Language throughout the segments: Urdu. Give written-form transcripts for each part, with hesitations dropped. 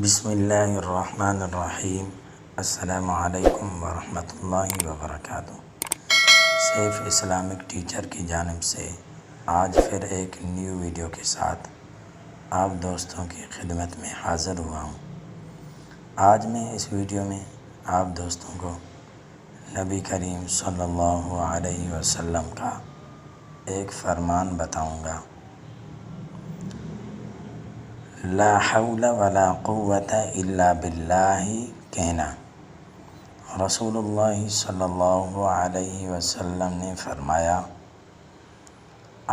بسم اللہ الرحمن الرحیم۔ السلام علیکم ورحمۃ اللہ وبرکاتہ۔ سیف اسلامک ٹیچر کی جانب سے آج پھر ایک نیو ویڈیو کے ساتھ آپ دوستوں کی خدمت میں حاضر ہوا ہوں۔ آج میں اس ویڈیو میں آپ دوستوں کو نبی کریم صلی اللہ علیہ وسلم کا ایک فرمان بتاؤں گا۔ لا حول ولا قوت الا باللہ کہنا۔ رسول اللہ صلی اللہ علیہ وسلم نے فرمایا،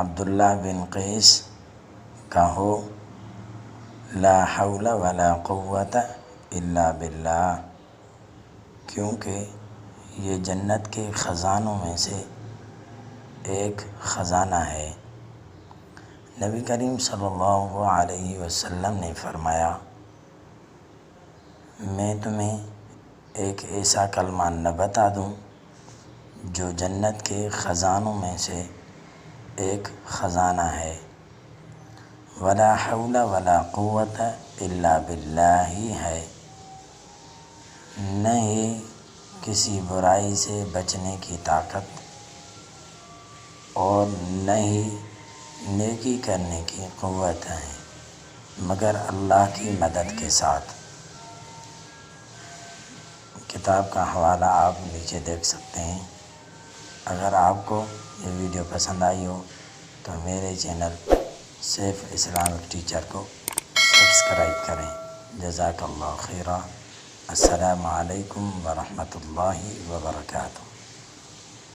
عبداللہ بن قیس کہو لا حول ولا قوت الا باللہ، کیونکہ یہ جنت کے خزانوں میں سے ایک خزانہ ہے۔ نبی کریم صلی اللہ علیہ وسلم نے فرمایا، میں تمہیں ایک ایسا کلمہ نہ بتا دوں جو جنت کے خزانوں میں سے ایک خزانہ ہے۔ ولا حول ولا قوت الا باللہ ہے، نہ ہی کسی برائی سے بچنے کی طاقت اور نہ ہی نیکی کرنے کی قوت ہے مگر اللہ کی مدد کے ساتھ۔ کتاب کا حوالہ آپ نیچے دیکھ سکتے ہیں۔ اگر آپ کو یہ ویڈیو پسند آئی ہو تو میرے چینل سیف اسلامک ٹیچر کو سبسکرائب کریں۔ جزاک اللہ خیرا۔ السلام علیکم ورحمۃ اللہ وبرکاتہ۔